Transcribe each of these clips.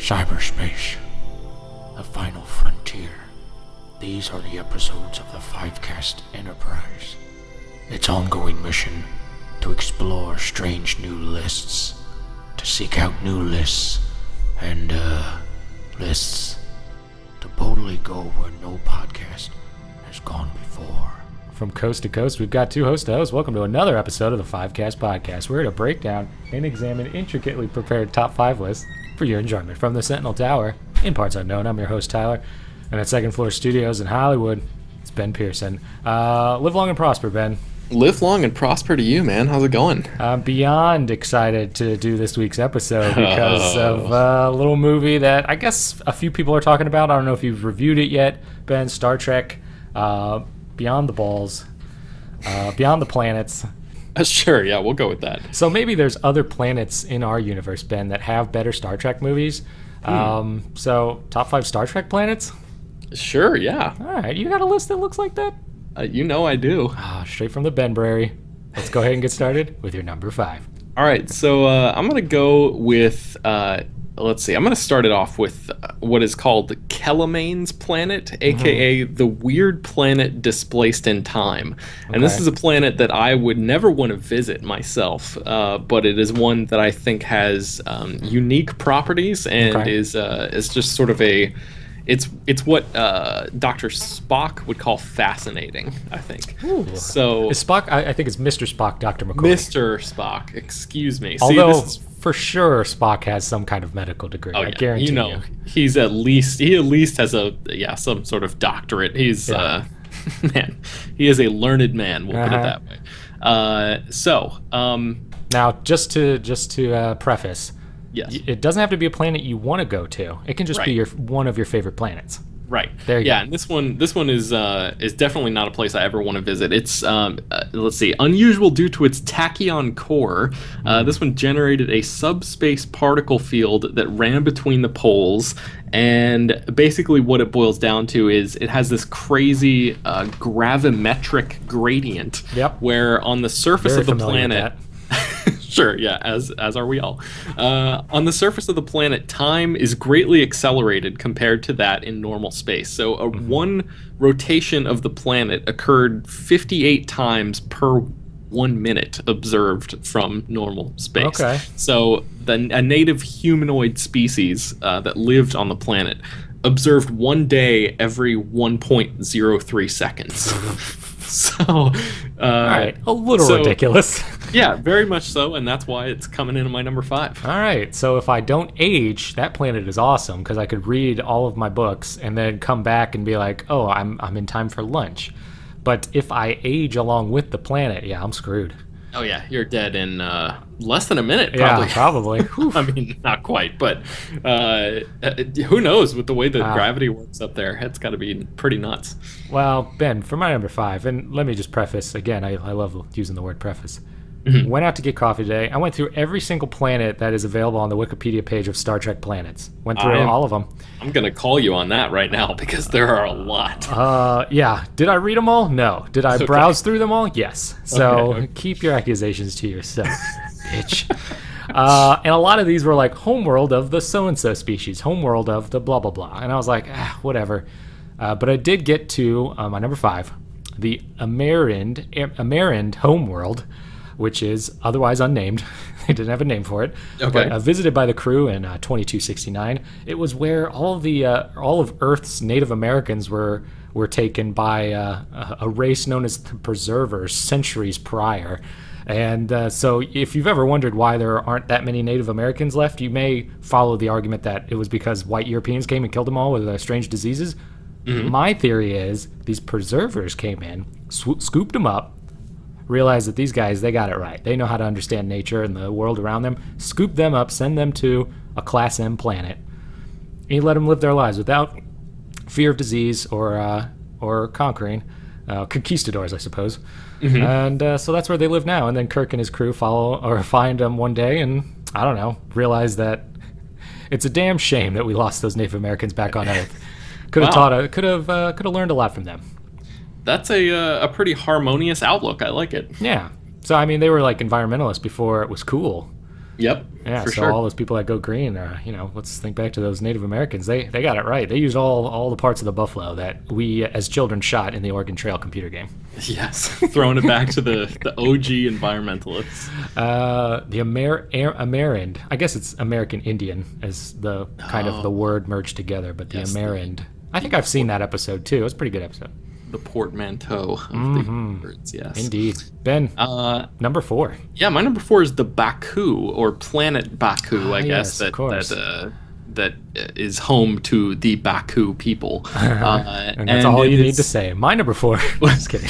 Cyberspace, the final frontier. These are the episodes of the Fivecast Enterprise. Its ongoing mission to explore strange new lists, to seek out new lists, and, lists, to boldly go where no podcast has gone before. From coast to coast, we've got two hosts. Welcome to another episode of the Fivecast Podcast. We're here to break down and examine intricately prepared top 5 lists for your enjoyment. From the Sentinel Tower, in parts unknown, I'm your host, Tyler. And at Second Floor Studios in Hollywood, it's Ben Pearson. Live long and prosper, Ben. Live long and prosper to you, man. How's it going? I'm beyond excited to do this week's episode because of a little movie that I guess a few people are talking about. I don't know if you've reviewed it yet, Ben. Star Trek, Beyond the Balls, Beyond the Planets. Sure, yeah, we'll go with that. So maybe there's other planets in our universe, Ben, that have better Star Trek movies. So top 5 Star Trek planets? Sure, yeah. All right, you got a list that looks like that? You know I do. Straight from the Benbrary. Let's go ahead and get started with your number 5. All right, so I'm going to go with, let's see, I'm going to start it off with what is called Kelamane's Planet, a.k.a. the Weird Planet Displaced in Time. And this is a planet that I would never want to visit myself, but it is one that I think has unique properties and is just sort of a... It's what Dr. Spock would call fascinating, I think. Ooh. So is Spock? I think it's Mr. Spock, Dr. McCoy. Mr. Spock, excuse me. Although for sure Spock has some kind of medical degree. I guarantee you. He at least has some sort of doctorate. He's man, he is a learned man. We'll put it that way. Now just to preface. Yes. It doesn't have to be a planet you want to go to. It can just be one of your favorite planets. Right. There you go. And this one is definitely not a place I ever want to visit. It's let's see, unusual due to its tachyon core. This one generated a subspace particle field that ran between the poles, and basically what it boils down to is it has this crazy gravimetric gradient. Yep. Where on the surface Very of the familiar planet. with that. Sure, yeah, as are we all. On the surface of the planet, time is greatly accelerated compared to that in normal space. So one rotation of the planet occurred 58 times per 1 minute observed from normal space. Okay. So a native humanoid species that lived on the planet observed 1 day every 1.03 seconds. So, all right, a little ridiculous. Yeah, very much so, and that's why it's coming in at my number 5. All right, so if I don't age, that planet is awesome because I could read all of my books and then come back and be like, oh, I'm in time for lunch. But if I age along with the planet, yeah, I'm screwed. Oh yeah, you're dead in less than a minute, probably. Yeah, probably. I mean, not quite, but who knows with the way that gravity works up there? It's got to be pretty nuts. Well, Ben, for my number 5, and let me just preface, again, I love using the word preface. Went out to get coffee today. I went through every single planet that is available on the Wikipedia page of Star Trek planets. Went through all of them. I'm going to call you on that right now because there are a lot. Yeah. Did I read them all? No. Did I browse through them all? Yes. So keep your accusations to yourself, bitch. And a lot of these were like homeworld of the so-and-so species, homeworld of the blah, blah, blah. And I was like, whatever. But I did get to my number 5, the Amerind homeworld, which is otherwise unnamed. They didn't have a name for it. Okay. But visited by the crew in 2269. It was where all of Earth's Native Americans were taken by a race known as the Preservers centuries prior. And so if you've ever wondered why there aren't that many Native Americans left, you may follow the argument that it was because white Europeans came and killed them all with strange diseases. My theory is these Preservers came in, scooped them up, realize that these guys, they got it right. They know how to understand nature and the world around them. Scoop them up, send them to a Class M planet. And you let them live their lives without fear of disease or conquering. Conquistadors, I suppose. And so that's where they live now. And then Kirk and his crew find them one day and, I don't know, realize that it's a damn shame that we lost those Native Americans back on Earth. Could have learned a lot from them. That's a pretty harmonious outlook. I like it. Yeah. So, I mean, they were like environmentalists before it was cool. Yep. Yeah, for so sure. all those people that go green, let's think back to those Native Americans. They got it right. They used all the parts of the buffalo that we as children shot in the Oregon Trail computer game. Yes, throwing it back to the OG environmentalists. The Amerind, I guess it's American Indian as the kind of the word merged together, but the Yes, Amerind. I think I've seen that episode too. It was a pretty good episode. The portmanteau of the words, yes. Indeed. Ben, number 4. Yeah, my number 4 is the Baku, or planet Baku, I guess, yes, of course. that is home to the Baku people. And that's all you need to say. My number 4. Just kidding.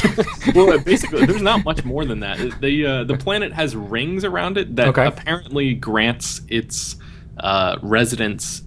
Well, basically, there's not much more than that. The planet has rings around it that apparently grants its residents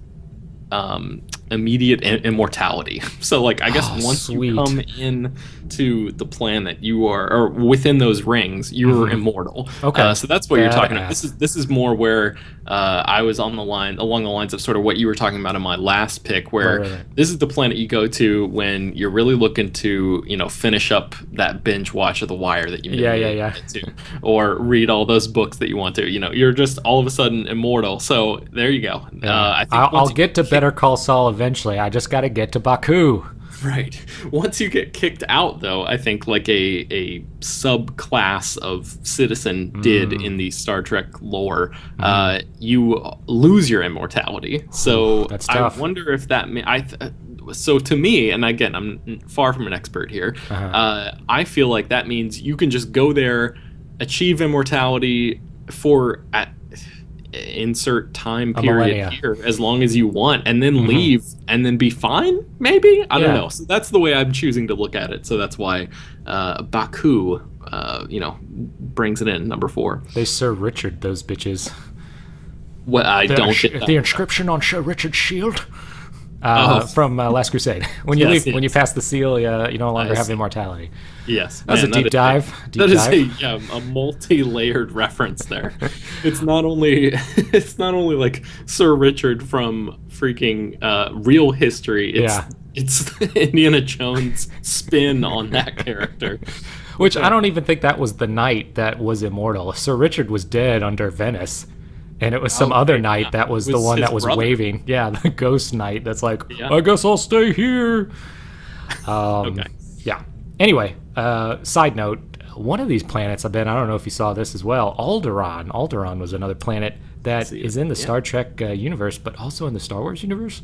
immediate immortality. So, like, I guess once you come in to the planet, you are, or within those rings, you are immortal. Okay. So that's what you're talking about. This is more where I was along the lines of sort of what you were talking about in my last pick, where this is the planet you go to when you're really looking to, finish up that binge watch of The Wire that you get to, or read all those books that you want to. You're just all of a sudden immortal. So there you go. I think I'll get to Better Call Saul eventually. I just got to get to Baku. Right. Once you get kicked out, though, I think like a subclass of citizen did in the Star Trek lore, you lose your immortality. So that's tough. I wonder if that so to me, and again, I'm far from an expert here, I feel like that means you can just go there, achieve immortality for insert time period here as long as you want, and then leave and then be fine, maybe. I don't know. So that's the way I'm choosing to look at it. So that's why Baku brings it in number 4. They Sir Richard those bitches. Well, I don't get that. The inscription on Sir Richard's shield from Last Crusade. When you leave, when you pass the seal, you no longer have immortality. Yes, that was a deep dive. That is a multi-layered reference there. It's not only like Sir Richard from freaking real history. It's Indiana Jones' spin on that character. Which I don't even think that was the knight that was immortal. Sir Richard was dead under Venice. And it was some other knight that was the one that was waving. Yeah, the ghost knight that's like, I guess I'll stay here. Yeah. Anyway, side note, one of these planets, I don't know if you saw this as well, Alderaan. Alderaan was another planet that is in the Star Trek universe, but also in the Star Wars universe.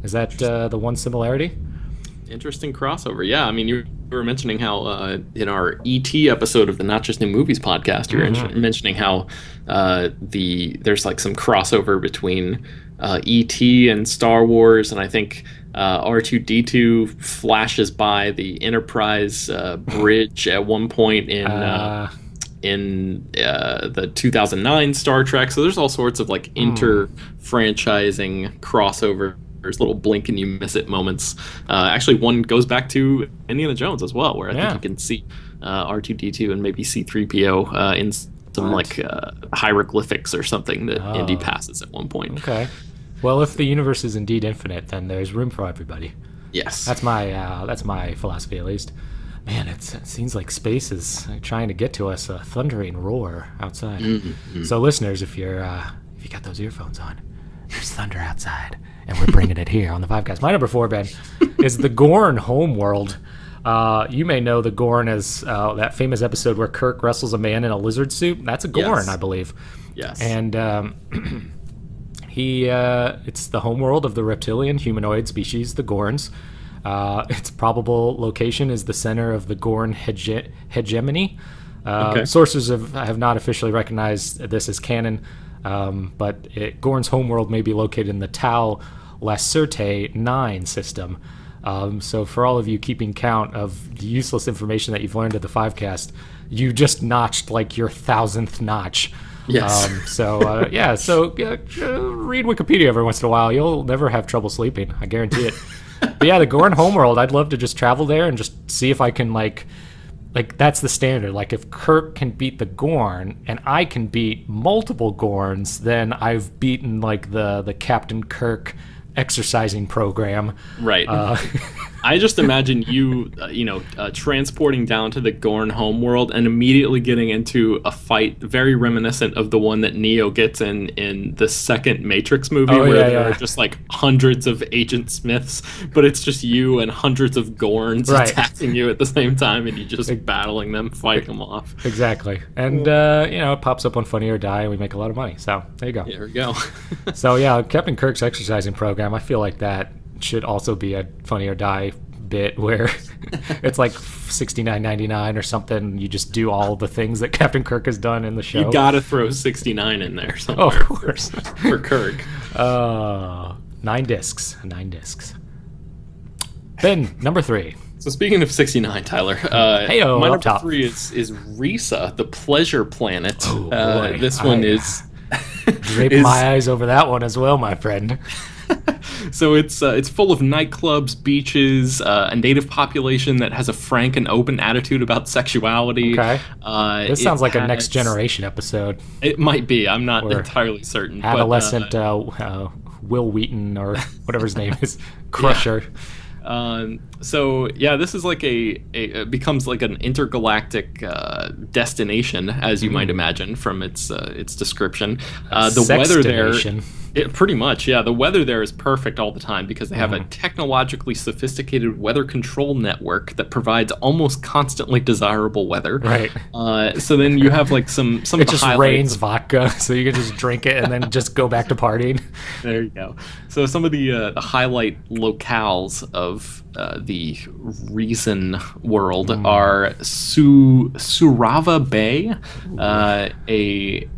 Is that the one similarity? Interesting crossover. Yeah, I mean, you were mentioning how in our ET episode of the Not Just New Movies podcast, you were mentioning how there's like some crossover between ET and Star Wars, and I think R2-D2 flashes by the Enterprise bridge at one point in the 2009 Star Trek. So there's all sorts of like inter-franchising crossover. There's little blink and you miss it moments. Actually, one goes back to Indiana Jones as well, where I think you can see R2-D2 and maybe C-3PO in some like hieroglyphics or something that Indy passes at one point. Okay. Well, if the universe is indeed infinite, then there's room for everybody. Yes. That's my philosophy, at least. Man, it seems like space is trying to get to us, a thundering roar outside. So, listeners, if you got those earphones on, there's thunder outside. And we're bringing it here on the Five Guys. My number 4, Ben, is the Gorn homeworld. You may know the Gorn as that famous episode where Kirk wrestles a man in a lizard suit. That's a Gorn, I believe. Yes. And it's the homeworld of the reptilian humanoid species, the Gorns. Its probable location is the center of the Gorn hegemony. Sources have not officially recognized this as canon. But Gorn's homeworld may be located in the Tau Lacerte 9 system. So for all of you keeping count of the useless information that you've learned at the Fivecast, you just notched like your 1,000th notch. Yes. So read Wikipedia every once in a while. You'll never have trouble sleeping. I guarantee it. But yeah, the Gorn homeworld, I'd love to just travel there and just see if I can like that's the standard. Like if Kirk can beat the Gorn and I can beat multiple Gorns, then I've beaten like the Captain Kirk exercising program. Right. I just imagine you, transporting down to the Gorn homeworld and immediately getting into a fight very reminiscent of the one that Neo gets in the second Matrix movie, where there are just like hundreds of Agent Smiths, but it's just you and hundreds of Gorns attacking you at the same time, and you just battling them, fighting them off. Exactly. And, it pops up on Funny or Die, and we make a lot of money. So there you go. There we go. So, yeah, Captain Kirk's exercising program, I feel like that should also be a Funny or Die bit where it's like $69.99 or something. You just do all the things that Captain Kirk has done in the show. You gotta throw 69 in there somewhere. Oh, of course. For Kirk. 9 discs. 9 discs. Ben, number 3. So speaking of 69, Tyler, Heyo, my number top. 3 is Risa, the Pleasure Planet. Oh, boy. This one is... Drape my eyes over that one as well, my friend. So it's full of nightclubs, beaches, a native population that has a frank and open attitude about sexuality. Okay. This sounds like a Next Generation episode. It might be. I'm not entirely certain. Adolescent Will Wheaton or whatever his name is, Crusher. This is like it becomes like an intergalactic destination, as you might imagine from its description. The weather there, pretty much, yeah. The weather there is perfect all the time because they have a technologically sophisticated weather control network that provides almost constantly desirable weather. Right. So then you have like some it of the just highlights. rains vodka, so you can just drink it and then just go back to partying. There you go. So some of the highlight locales of the Reason world are Surava Bay, a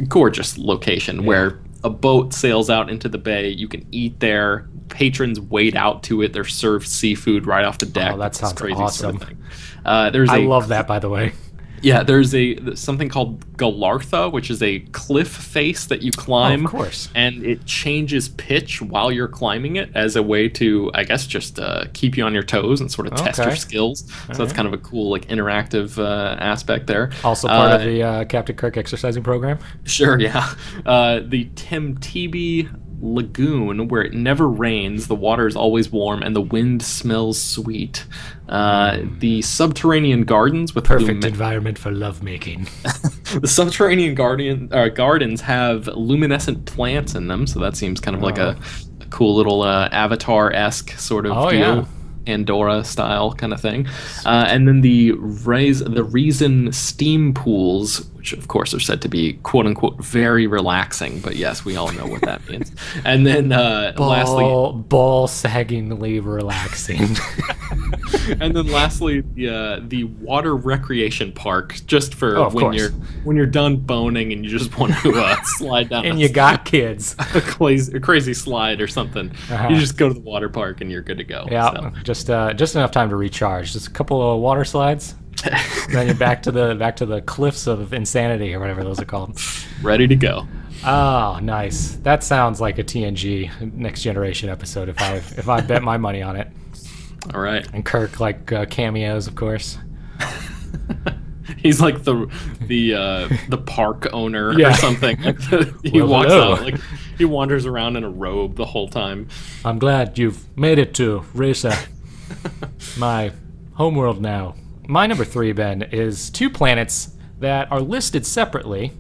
gorgeous location where a boat sails out into the bay. You can eat there. Patrons wade out to it. They're served seafood right off the deck. Oh, that sounds crazy awesome. sort of thing. I love that, by the way. Yeah, there's something called Galartha, which is a cliff face that you climb. Oh, of course. And it changes pitch while you're climbing it as a way to, I guess, just keep you on your toes and sort of test your skills. So that's kind of a cool, like, interactive aspect there. Also part of the Captain Kirk exercising program? Sure, yeah. The Temtebe Lagoon, where it never rains, the water is always warm, and the wind smells sweet. The subterranean gardens with perfect environment for lovemaking. The subterranean gardens have luminescent plants in them, so that seems kind of like a cool little Avatar-esque sort of feel. Yeah. Pandora style kind of thing. And then the Reason steam pools, which of course are said to be quote unquote very relaxing, but yes, we all know what that means. And then lastly, ball saggingly relaxing. And then lastly, the water recreation park, just for when you're done boning and you just want to slide down and you got kids, a crazy slide or something. You just go to the water park and you're good to go. Yeah, so. Just enough time to recharge. Just a couple of water slides, and then you're back to the cliffs of insanity or whatever those are called. Ready to go. Oh, nice. That sounds like a TNG Next Generation episode if I bet my money on it. All right. And Kirk like cameos, of course. He's like the park owner or something. He walks out like he wanders around in a robe the whole time. I'm glad you've made it to Risa, my homeworld now. My number 3, Ben, is 2 planets that are listed separately,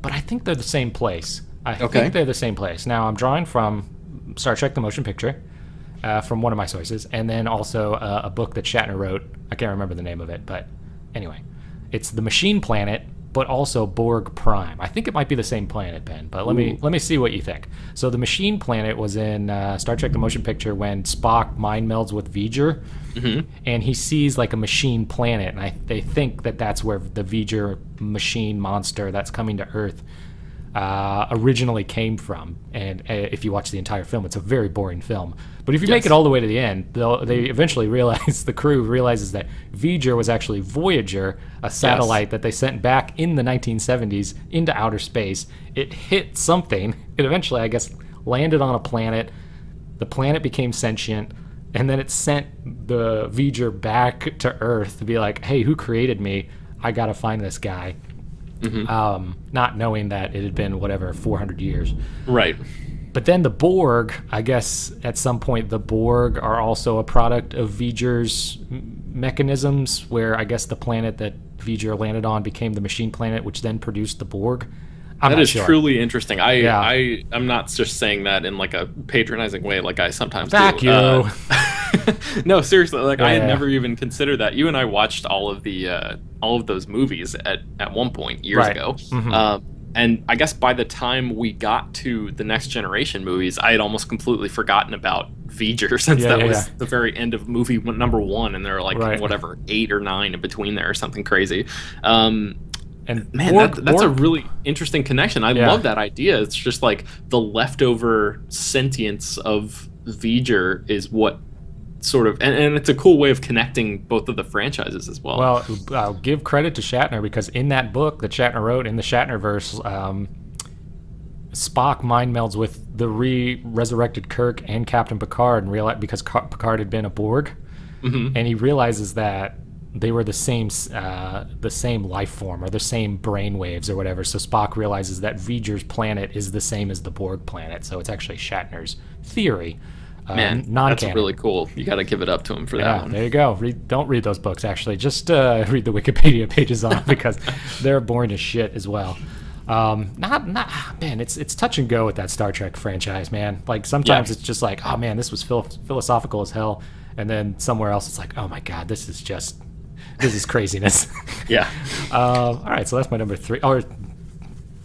but I think they're the same place. I think they're the same place. Now, I'm drawing from Star Trek: The Motion Picture, from one of my sources, and then also a book that Shatner wrote. I can't remember the name of it, but anyway. It's the Machine Planet, but also Borg Prime. I think it might be the same planet, Ben, but let me see what you think. So the Machine Planet was in Star Trek: The Motion Picture when Spock mind melds with V'ger, and he sees like a machine planet, and they think that that's where the V'ger machine monster that's coming to Earth originally came from. And if you watch the entire film, it's a very boring film. But if you make it all the way to the end, they eventually realize, the crew realizes that V'ger was actually Voyager, a satellite that they sent back in the 1970s into outer space. It hit something. It eventually, I guess, landed on a planet. The planet became sentient, and then it sent the V'ger back to Earth to be like, hey, who created me? I gotta find this guy. Not knowing that it had been, 400 years. Right. But then the Borg, I guess at some point the Borg are also a product of V'ger's mechanisms, where I guess the planet that V'ger landed on became the machine planet, which then produced the Borg. That is truly interesting. I'm not just saying that in like a patronizing way, like I sometimes Back do. you. No, seriously. Like I had never even considered that. You and I watched all of those movies at one point years ago. Mm-hmm. And I guess by the time we got to the Next Generation movies, I had almost completely forgotten about V'ger since that was the very end of movie number 1, and there are like whatever 8 or 9 in between there or something crazy. And man, that's a really interesting connection. I love that idea. It's just like the leftover sentience of V'ger is what sort of, and it's a cool way of connecting both of the franchises as well. Well, I'll give credit to Shatner, because in that book that Shatner wrote, in the Shatnerverse, Spock mind melds with the resurrected Kirk and Captain Picard, and because Picard had been a Borg, and he realizes that they were the same life form, or the same brain waves or whatever. So Spock realizes that V'ger's planet is the same as the Borg planet. So it's actually Shatner's theory. Man, that's really cool. You got to give it up to him for that one. There you go. Don't read those books, actually. Just read the Wikipedia pages on them, because they're boring as shit as well. Man, it's touch and go with that Star Trek franchise, man. Like sometimes it's just like, oh man, this was philosophical as hell, and then somewhere else it's like, oh my god, this is craziness. Yeah. All right, so that's my number 3, or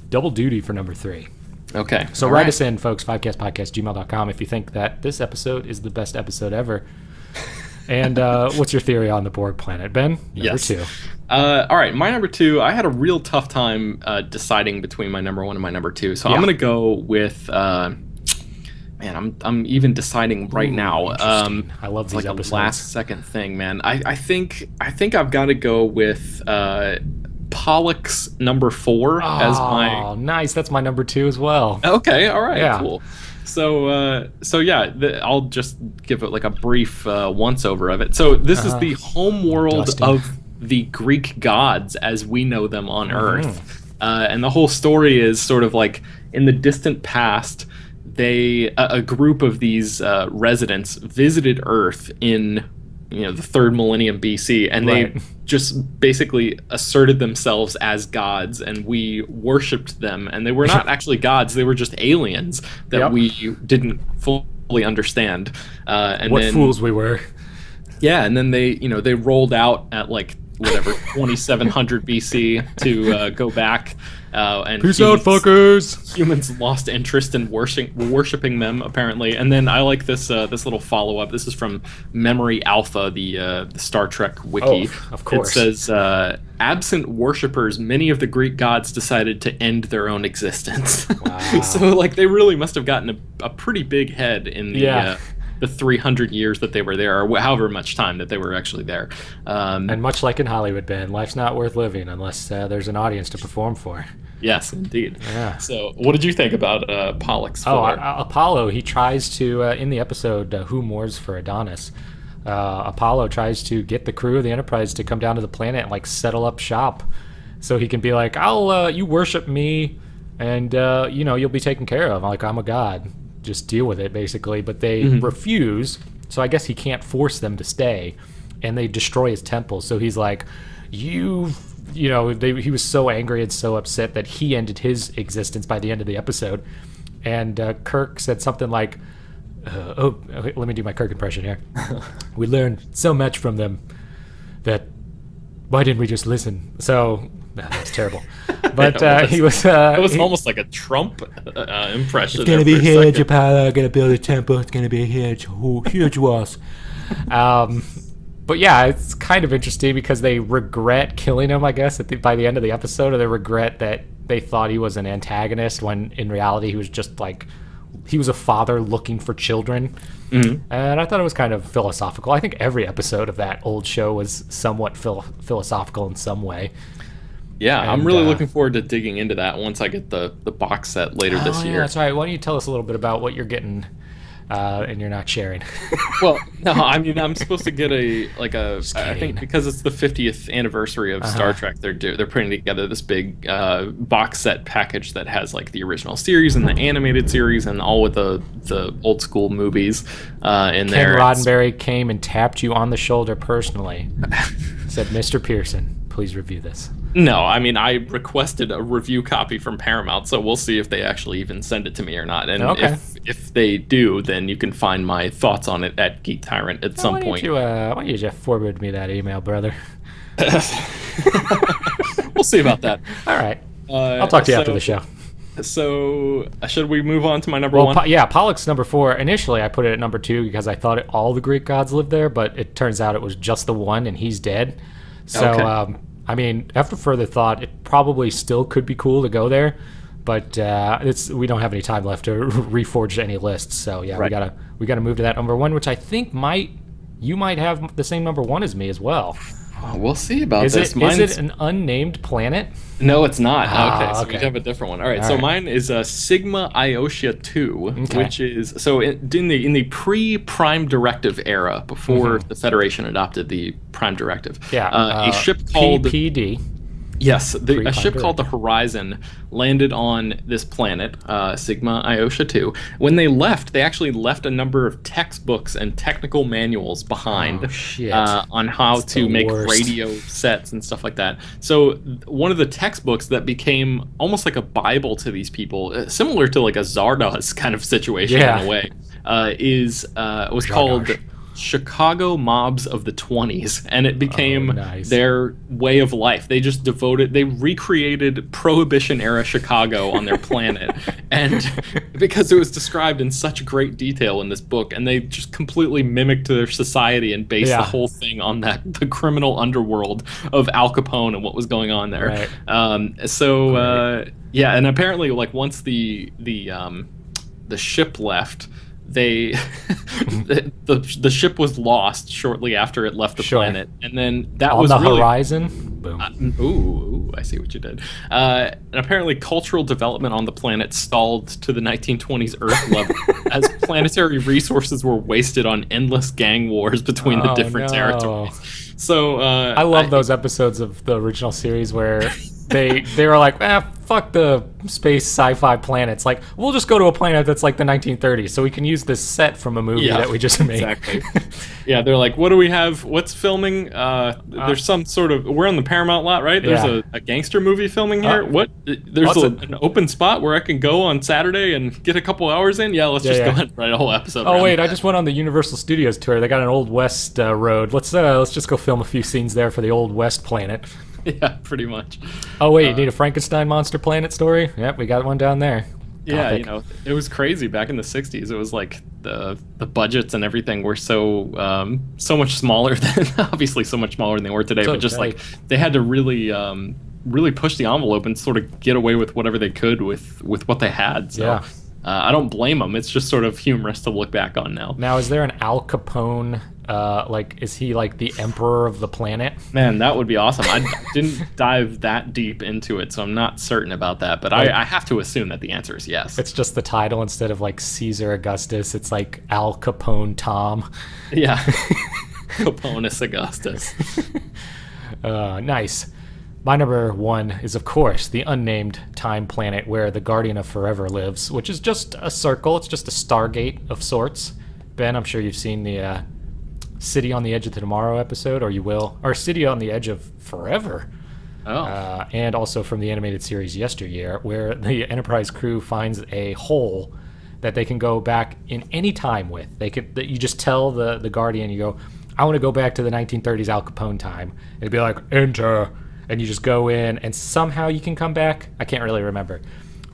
double duty for number 3. Okay. So write us in, folks, 5castpodcast@gmail.com, if you think that this episode is the best episode ever. And what's your theory on the Borg planet, Ben? Number 2. All right, my number 2, I had a real tough time deciding between my number 1 and my number 2. So I'm going to go with... man, I'm even deciding right now. I love these episodes. A last second thing, man. I think I've got to go with Pollux number 4 as my. Oh, nice! That's my number 2 as well. Okay, all right, cool. So I'll just give it like a brief once over of it. So this is the home world of the Greek gods as we know them on Earth, and the whole story is sort of like in the distant past. A group of these residents visited Earth in the 3rd millennium BC, and they just basically asserted themselves as gods, and we worshipped them. And they were not actually gods; they were just aliens that we didn't fully understand. And what fools we were! Yeah, and then they rolled out at like whatever 2700 BC to go back. And peace out, fuckers. Humans lost interest in worshiping them, apparently. And then I like this little follow up. This is from Memory Alpha, the Star Trek wiki. Oh, of course. It says, absent worshippers, many of the Greek gods decided to end their own existence. Wow. So like they really must have gotten a pretty big head in the 300 years that they were there, or however much time that they were actually there. And much like in Hollywood, Ben, life's not worth living unless there's an audience to perform for. Yes, indeed. Yeah. So what did you think about Pollux? Apollo, he tries to, in the episode, Who Mourns for Adonis, Apollo tries to get the crew of the Enterprise to come down to the planet and like settle up shop so he can be like, you worship me and, you'll be taken care of. I'm a god. Just deal with it, basically. But they refuse, so I guess he can't force them to stay, and they destroy his temple. So he's like, he was so angry and so upset that he ended his existence by the end of the episode. And Kirk said something like, let me do my Kirk impression here. We learned so much from them that why didn't we just listen? So that's terrible. But he was... it was almost like a Trump impression. It's going to be huge, Apollo. Going to build a temple. It's going to be huge walls. But yeah, it's kind of interesting because they regret killing him, I guess, by the end of the episode, or they regret that they thought he was an antagonist when in reality he was just like... He was a father looking for children. And I thought it was kind of philosophical. I think every episode of that old show was somewhat philosophical in some way. Yeah, and I'm really looking forward to digging into that once I get the box set later this year. Yeah, that's right. Why don't you tell us a little bit about what you're getting and you're not sharing. Well, no, I mean I'm supposed to get I kidding. think because it's the 50th anniversary of Star Trek, they're putting together this big box set package that has like the original series and the animated series and all with the old school movies in there. Ken Roddenberry came and tapped you on the shoulder personally. Said, "Mr. Pearson, please review this." No, I mean I requested a review copy from Paramount, so we'll see if they actually even send it to me or not. And if they do, then you can find my thoughts on it at Geek Tyrant at some point. Why don't you just forward me that email, brother? We'll see about that. All right. I'll talk to you after the show. So, should we move on to my number one? Yeah, Pollux number 4. Initially, I put it at number 2 because I thought all the Greek gods lived there, but it turns out it was just the one, and he's dead. So, Okay. I mean, after further thought, it probably still could be cool to go there, but we don't have any time left to reforge any lists. So yeah, Right. we gotta move to that number 1, which I think you might have the same number 1 as me as well. Oh, we'll see about Is this. it an unnamed planet? No, it's not. Ah, So okay. we have a different one. All right, All so right. mine is Sigma Iosha 2, Okay. which is so in the pre-Prime Directive era, before the Federation adopted the Prime Directive. Yeah, a ship called PPD. Yes, a Pre-Prime ship called the Horizon landed on this planet, Sigma Iosha 2. When they left, they actually left a number of textbooks and technical manuals behind Oh, shit. on how That's to the make worst. radio sets and stuff like that. So one of the textbooks that became almost like a Bible to these people, similar to like a Zardoz kind of situation Yeah. in a way, was called Zardoz. Chicago Mobs of the 20s, and it became nice. their way of life. They just they recreated Prohibition era Chicago on their planet, and because it was described in such great detail in this book, and they just completely mimicked their society and based the whole thing on the criminal underworld of Al Capone and what was going on there. Right. Yeah, and apparently like once the ship left, the ship was lost shortly after it left the planet, and then that on was the really, horizon. Boom. Ooh, I see what you did. And apparently, cultural development on the planet stalled to the 1920s Earth level as planetary resources were wasted on endless gang wars between the different territories. So I love those episodes of the original series where they were like, fuck the space sci-fi planets. Like, we'll just go to a planet that's like the 1930s, so we can use this set from a movie that we just made. Exactly. Yeah, they're like, what do we have? What's filming? There's some sort of. We're on the Paramount lot, right? There's a gangster movie filming here. What? There's an open spot where I can go on Saturday and get a couple hours in. Yeah, let's just go ahead and write a whole episode. Oh around wait, that. I just went on the Universal Studios tour. They got an Old West road. Let's just go film a few scenes there for the Old West planet. Yeah, pretty much. Oh wait, you need a Frankenstein monster planet story? Yep, we got one down there. Yeah, Gothic. it was crazy back in the 60s. It was like the budgets and everything were so much smaller than obviously so much smaller than they were today, but just like they had to really really push the envelope and sort of get away with whatever they could with what they had. So I don't blame them. It's just sort of humorous to look back on now. Now, is there an Al Capone? Is he like the emperor of the planet? Man, that would be awesome. I didn't dive that deep into it, so I'm not certain about that. But I have to assume that the answer is yes. It's just the title instead of like Caesar Augustus. It's like Al Capone Tom. Yeah, Caponus Augustus. Nice. My number 1 is, of course, the unnamed time planet where the Guardian of Forever lives, which is just a circle. It's just a Stargate of sorts. Ben, I'm sure you've seen the City on the Edge of Tomorrow episode, or you will, or City on the Edge of Forever. Oh. And also from the animated series Yesteryear, where the Enterprise crew finds a hole that they can go back in any time with. You just tell the Guardian, you go, I want to go back to the 1930s Al Capone time. It'd be like, enter, and you just go in, and somehow you can come back. I can't really remember.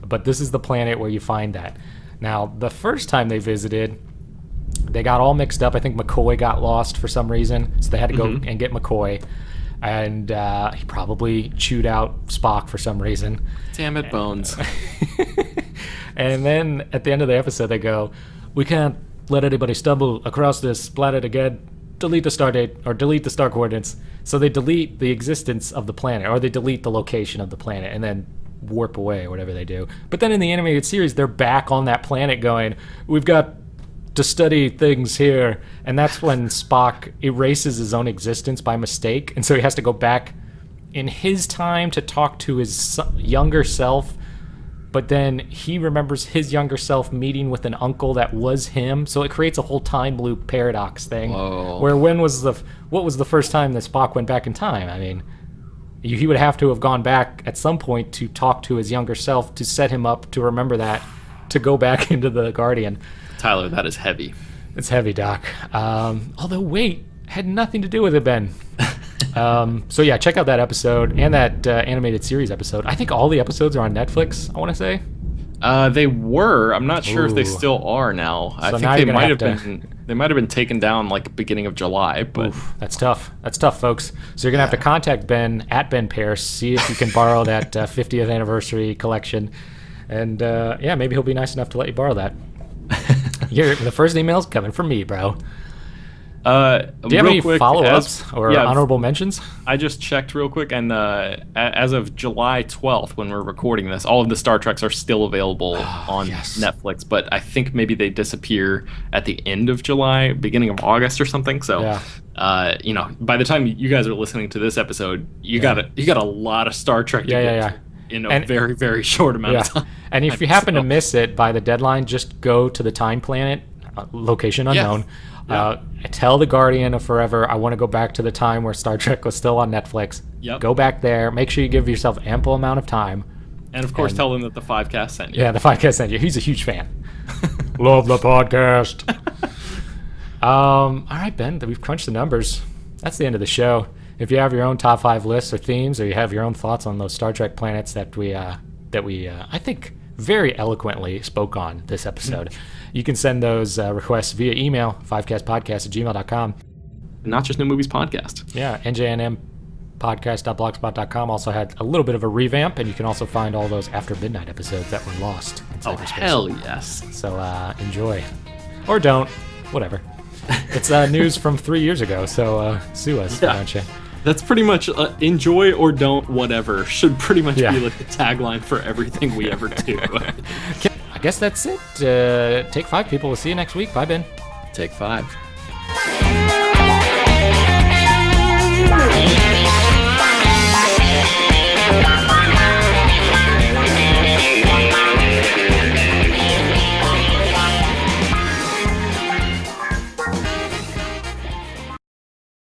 But this is the planet where you find that. Now, the first time they visited, they got all mixed up. I think McCoy got lost for some reason, so they had to go and get McCoy. And he probably chewed out Spock for some reason. Damn it, Bones. And then at the end of the episode, they go, we can't let anybody stumble across this planet again. Delete the star date, or delete the star coordinates. So they delete the existence of the planet, or they delete the location of the planet, and then warp away, or whatever they do. But then in the animated series, they're back on that planet going, we've got to study things here. And that's when Spock erases his own existence by mistake. And so he has to go back in his time to talk to his younger self. But then he remembers his younger self meeting with an uncle that was him. So it creates a whole time loop paradox thing. Whoa. Where what was the first time that Spock went back in time? I mean, he would have to have gone back at some point to talk to his younger self to set him up to remember that, to go back into the Guardian. Tyler, that is heavy. It's heavy, Doc. Although, wait, had nothing to do with it, Ben. So yeah, check out that episode and that animated series episode. I think all the episodes are on Netflix, I want to say. They were. I'm not sure if they still are now. So I think now they you're might gonna have been. They might have been taken down like beginning of July. But Oof, that's tough. That's tough, folks. So you're gonna have to contact Ben at Ben Pierce, see if you can borrow that 50th anniversary collection, and yeah, maybe he'll be nice enough to let you borrow that. The first email's coming from me, bro. Do you have any follow-ups or honorable mentions? I just checked real quick, and as of July 12th, when we're recording this, all of the Star Treks are still available on Netflix, but I think maybe they disappear at the end of July, beginning of August or something. So, by the time you guys are listening to this episode, you got a lot of Star Trek to get through in a very, very short amount of time. And if you happen to miss it by the deadline, just go to the Time Planet, location unknown. Tell the Guardian of Forever, I want to go back to the time where Star Trek was still on Netflix. Go back there. Make sure you give yourself ample amount of time. And of course, tell them that the Fivecast sent you. Yeah, the Fivecast sent you. He's a huge fan. Love the podcast. All right, Ben, we've crunched the numbers. That's the end of the show. If you have your own top 5 lists or themes, or you have your own thoughts on those Star Trek planets that we I think very eloquently spoke on this episode, you can send those requests via email, fivecastpodcast@gmail.com. Not Just New Movies Podcast. Yeah, njnmpodcast.blogspot.com also had a little bit of a revamp, and you can also find all those After Midnight episodes that were lost in cyberspace. Oh, hell yes. So enjoy. Or don't. Whatever. It's news from 3 years ago, so sue us, why don't you? That's pretty much enjoy or don't whatever should pretty much be like the tagline for everything we ever do. I guess that's it. Take 5, people. We'll see you next week. Bye, Ben. Take 5.